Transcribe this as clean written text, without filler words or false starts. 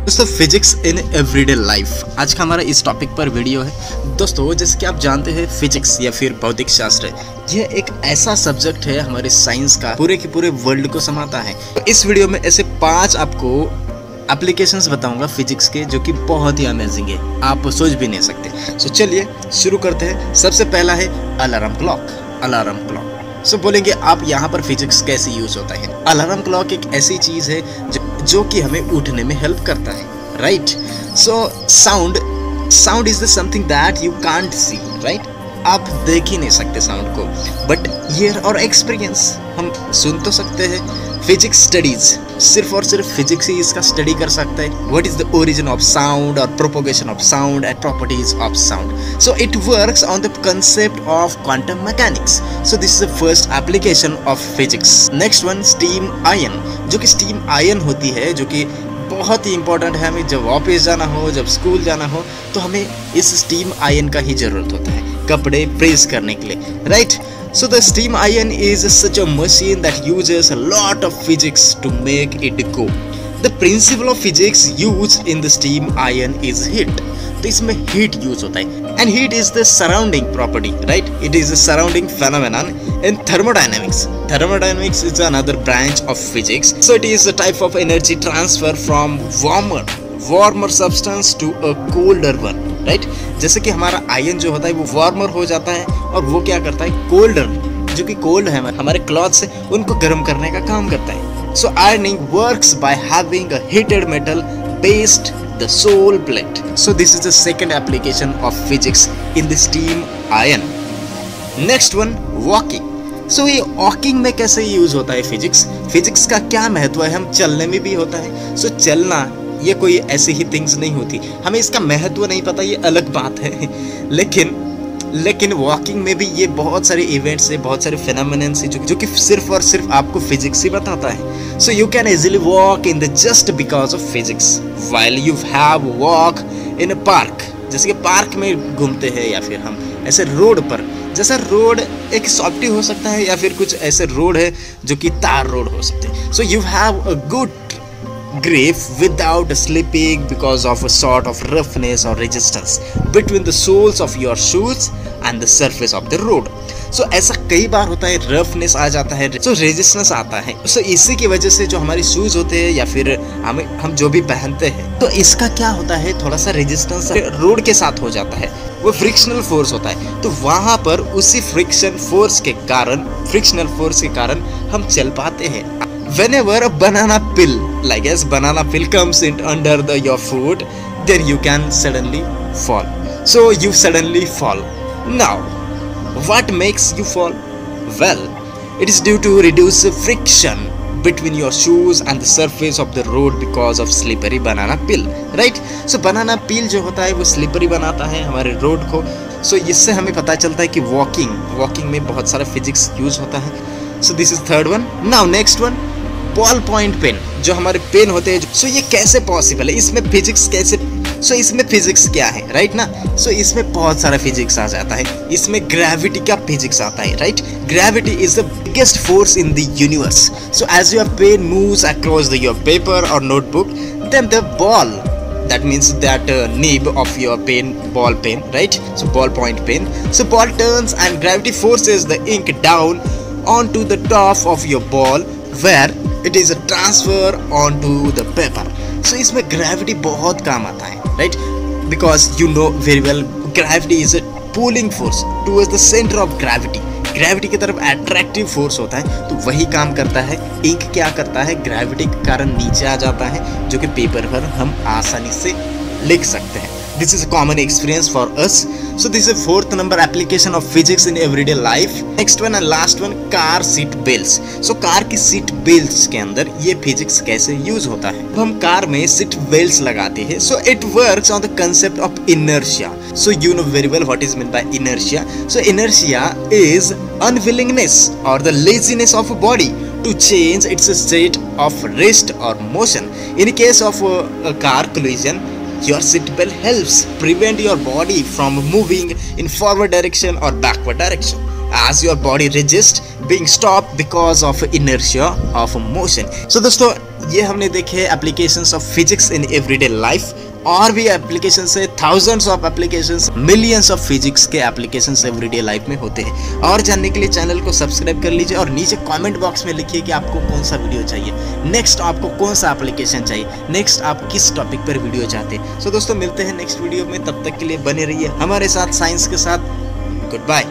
दोस्तों physics in everyday life आज का हमारा इस टॉपिक पर वीडियो है। दोस्तों जैसे कि आप जानते हैं फिजिक्स या फिर भौतिक शास्त्र यह एक ऐसा सब्जेक्ट है हमारे साइंस का पूरे के पूरे वर्ल्ड को समाता है। तो इस वीडियो में ऐसे 5 आपको एप्लीकेशंस बताऊंगा फिजिक्स के जो कि बहुत ही अमेजिंग है, आप सोच भी नहीं सकते। सो चलिए शुरू करते हैं। सबसे पहला है अलार्म क्लॉक। सो बोलेंगे आप यहाँ पर फिजिक्स कैसे यूज होता है। अलार्म क्लॉक एक ऐसी चीज है जो कि हमें उठने में हेल्प करता है, right. So sound is the something that you can't see, right. आप देख ही नहीं सकते साउंड को, बट ईयर और एक्सपीरियंस हम सुन तो सकते हैं। फिजिक्स स्टडीज सिर्फ और सिर्फ फिजिक्स ही इसका स्टडी कर सकता है। What is the origin of sound और propagation of sound and properties of sound. So it works on the concept of quantum mechanics. So this is the first application of physics. Next one steam iron, जो कि steam ion होती है, जो कि बहुत ही important है। हमें जब ऑफिस जाना हो, जब स्कूल जाना हो, तो हमें इस स्टीम आयन का ही जरूरत होता है कपड़े प्रेस करने के लिए, right. So the steam iron is such a machine that uses a lot of physics to make it go. The principle of physics used in the steam iron is heat. तो इसमें heat use होता है, and heat is the surrounding property, right? It is a surrounding phenomenon in thermodynamics. Thermodynamics is another branch of physics. So it is a type of energy transfer from warmer substance to a colder one, right. जैसे कि हमारा ion जो होता है वो warmer हो जाता है और वो क्या करता है, कोल्डर, जो कि कोल्ड है हमारे क्लॉथ्स से उनको गर्म करने का काम करता है। So ironing works by having a heated metal based the sole plate. So this is the second application of physics in the steam iron. Next one walking. So ये वॉकिंग में कैसे यूज होता है फिजिक्स का क्या महत्व है। हम चलने में भी होता है। सो चलना ये कोई ऐसी ही थिंग्स नहीं होती, हमें इसका महत्व नहीं पता, ये अलग बात है। लेकिन वॉकिंग में भी ये बहुत सारे इवेंट्स है, बहुत सारे फिनोमेनन्स है जो कि सिर्फ और सिर्फ आपको फिजिक्स ही बताता है। So you can easily walk in the just because of physics while you have walk in a park. जैसे कि पार्क में घूमते हैं या फिर हम ऐसे रोड पर, जैसा रोड एक सॉफ्टी हो सकता है या फिर कुछ ऐसे रोड है जो कि तार रोड हो सकते हैं। So you have a good grip without slipping because of a sort of roughness or resistance between the soles of your shoes and the surface of the road. So ऐसा कई बार होता है, रफनेस आ जाता है, so resistance आता है। so इसी की वजह से जो हमारे शूज होते हैं या फिर हम जो भी पहनते हैं, तो इसका क्या होता है, थोड़ा सा रेजिस्टेंस रोड के साथ हो जाता है, वो फ्रिक्शनल फोर्स होता है। तो वहां पर उसी फ्रिक्शनल फोर्स के कारण हम चल पाते हैं। Whenever a banana peel comes in under your foot, then you can suddenly fall. So you suddenly fall. Now, what makes you fall? Well, it is due to reduce friction between your shoes and the surface of the road because of slippery banana peel, right? So banana peel जो होता है वो slippery बनाता है हमारे road को। So इससे हमें पता चलता है कि वॉकिंग में बहुत सारा फिजिक्स यूज होता है। So this is third one. Now next one, ball point pen, जो हमारे पेन होते हैं। सो ये कैसे पॉसिबल है, इसमें फिजिक्स कैसे, इसमें फिजिक्स क्या है, राइट ना। सो इसमें बहुत सारा फिजिक्स आ जाता है। इसमें ग्रेविटी का फिजिक्स आता है, right. Gravity is the biggest force in the universe. So as your pen moves across your paper और notebook, then the ball, that means that nib of your ball pen, right? So ball point pen. So ball turns and gravity forces the ink down onto the top of your ball where it is a transfer onto the paper. So इसमें gravity बहुत काम आता है, right? Because you know very well gravity is a pulling force towards the center of gravity. Gravity की तरफ attractive force होता है, तो वही काम करता है। इंक क्या करता है, ग्रेविटी के कारण नीचे आ जाता है, जो कि पेपर पर हम आसानी से लिख सकते हैं। This is a common experience for us. So this is a 4th number application of physics in everyday life. Next one and last one, car seat belts. So car की सीट बेल्ट्स के अंदर ये physics कैसे use होता है। हम car में seat belts लगाते हैं। So it works on the concept of inertia. So you know very well what is meant by inertia. So inertia is unwillingness or the laziness of a body to change its state of rest or motion. In case of a car collision, your seatbelt helps prevent your body from moving in forward direction or backward direction. as your body resists being stopped because of inertia of motion. So दोस्तों ये हमने देखे applications of physics in everyday life. और भी applications है, thousands of applications, millions of physics के applications everyday life में होते हैं। और जानने के लिए चैनल को सब्सक्राइब कर लीजिए और नीचे कमेंट बॉक्स में लिखिए कि आपको कौन सा वीडियो चाहिए, नेक्स्ट आपको कौन सा एप्लीकेशन चाहिए, नेक्स्ट आप किस टॉपिक पर वीडियो चाहते हैं। सो दोस्तों मिलते हैं नेक्स्ट वीडियो में, तब तक के लिए बने रहिए हमारे साथ, साइंस के साथ। Good bye.